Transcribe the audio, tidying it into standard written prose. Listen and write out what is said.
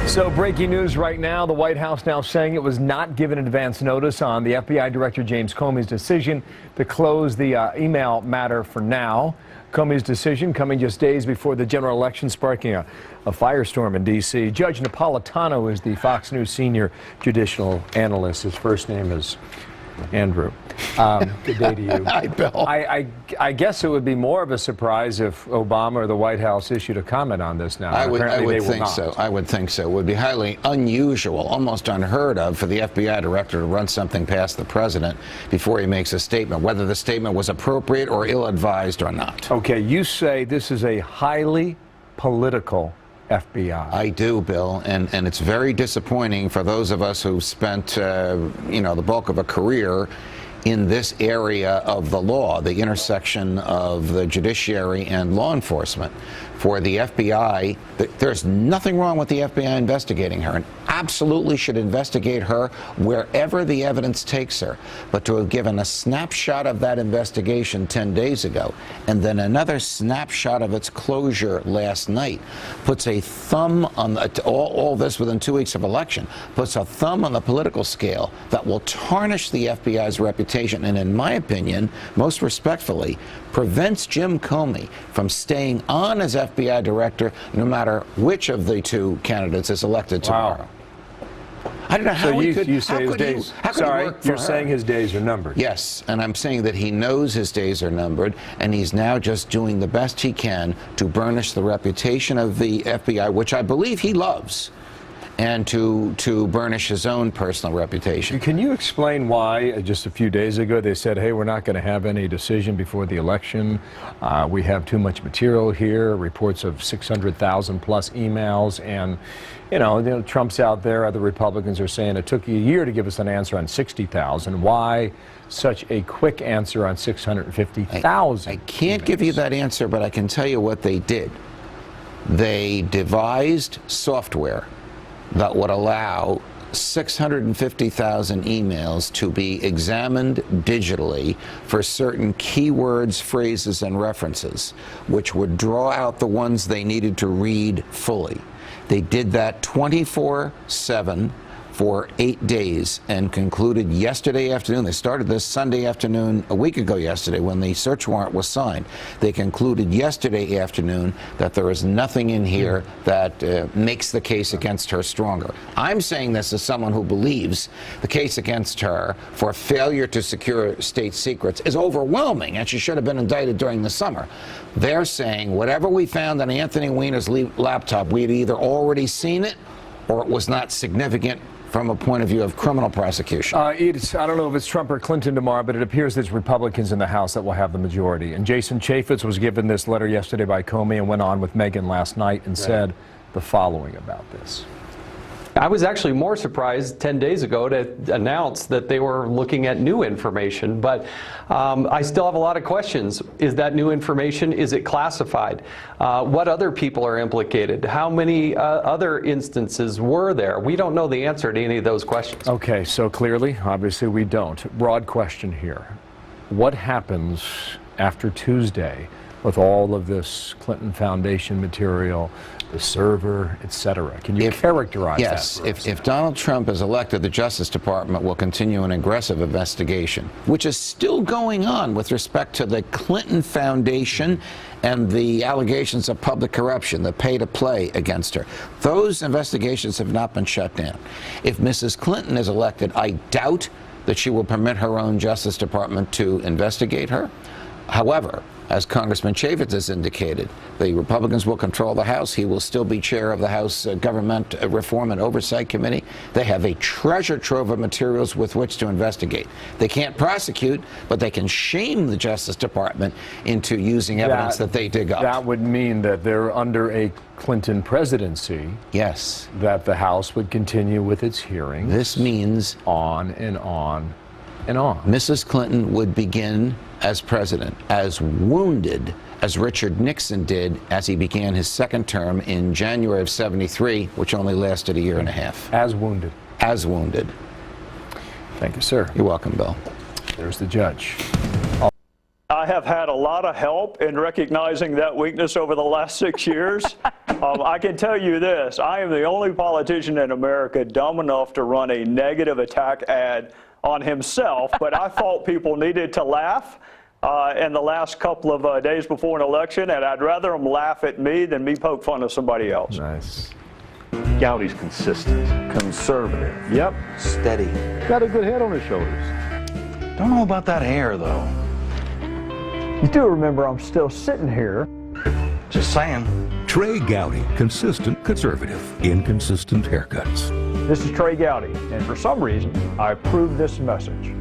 So breaking news right now, the White House now saying it was not given advance notice on the FBI Director James Comey's decision to close the email matter for now. Comey's decision coming just days before the general election, sparking a firestorm in D.C. Judge Napolitano is the Fox News senior judicial analyst. His first name is Andrew. Good day to you. Hi, Bill. I guess it would be more of a surprise if Obama or the White House issued a comment on this now. I would think so. I would think so. It would be highly unusual, almost unheard of, for the FBI director to run something past the president before he makes a statement, whether the statement was appropriate or ill-advised or not. Okay, you say this is a highly political FBI. I do, Bill, and it's very disappointing for those of us who've spent, the bulk of a career in this area of the law, the intersection of the judiciary and law enforcement. For the FBI, there's nothing wrong with the FBI investigating her, and absolutely should investigate her wherever the evidence takes her. But to have given a snapshot of that investigation 10 days ago, and then another snapshot of its closure last night, puts a thumb on all this within 2 weeks of election, puts a thumb on the political scale that will tarnish the FBI's reputation, and in my opinion, most respectfully, prevents Jim Comey from staying on as FBI director no matter which of the two candidates is elected tomorrow. I don't know how he could. You say his days. Sorry, you're saying his days are numbered. Yes, and I'm saying that he knows his days are numbered, and he's now just doing the best he can to burnish the reputation of the FBI, which I believe he loves, and to burnish his own personal reputation. Can you explain why just a few days ago they said, hey, we're not going to have any decision before the election. We have too much material here, reports of 600,000 plus emails, and Trump's out there, other Republicans are saying it took you a year to give us an answer on 60,000. Why such a quick answer on 650,000? I can't give you that answer, but I can tell you what they did. They devised software that would allow 650,000 emails to be examined digitally for certain keywords, phrases, and references, which would draw out the ones they needed to read fully. They did that 24/7 for 8 days and concluded yesterday afternoon. They started this Sunday afternoon, a week ago yesterday, when the search warrant was signed. They concluded yesterday afternoon that there is nothing in here that makes the case against her stronger. I'm saying this as someone who believes the case against her for failure to secure state secrets is overwhelming, and she should have been indicted during the summer. They're saying whatever we found on Anthony Weiner's laptop, we had either already seen it or it was not significant from a point of view of criminal prosecution. I don't know if it's Trump or Clinton tomorrow, but it appears there's Republicans in the House that will have the majority. And Jason Chaffetz was given this letter yesterday by Comey and went on with Megyn last night and said the following about this. I was actually more surprised 10 days ago to announce that they were looking at new information, but I still have a lot of questions. Is that new information? Is it classified? What other people are implicated? How many other instances were there? We don't know the answer to any of those questions. Okay, so clearly, obviously we don't. Broad question here. What happens after Tuesday with all of this Clinton Foundation material, the server, etc.? Can you characterize that? Yes, if Donald Trump is elected, the Justice Department will continue an aggressive investigation, which is still going on with respect to the Clinton Foundation and the allegations of public corruption, the pay-to-play against her. Those investigations have not been shut down. If Mrs. Clinton is elected, I doubt that she will permit her own Justice Department to investigate her. However, as Congressman Chaffetz has indicated, the Republicans will control the House. He will still be chair of the House Government Reform and Oversight Committee. They have a treasure trove of materials with which to investigate. They can't prosecute, but they can shame the Justice Department into using evidence that they dig up. That would mean that they're under a Clinton presidency. Yes. That the House would continue with its hearings. This means on and on and on. Mrs. Clinton would begin as president, as wounded as Richard Nixon did as he began his second term in January of '73, which only lasted a year and a half. As wounded. As wounded. Thank you, sir. You're welcome, Bill. There's the judge. I have had a lot of help in recognizing that weakness over the last 6 years. I can tell you this, I am the only politician in America dumb enough to run a negative attack ad on himself, but I thought people needed to laugh in the last couple of days before an election, and I'd rather them laugh at me than me poke fun of somebody else. Nice. Gowdy's consistent, conservative, Yep. steady. Got a good head on his shoulders. Don't know about that hair, though. You do remember I'm still sitting here. Just saying. Trey Gowdy, consistent conservative, inconsistent haircuts. This is Trey Gowdy, and for some reason, I approve this message.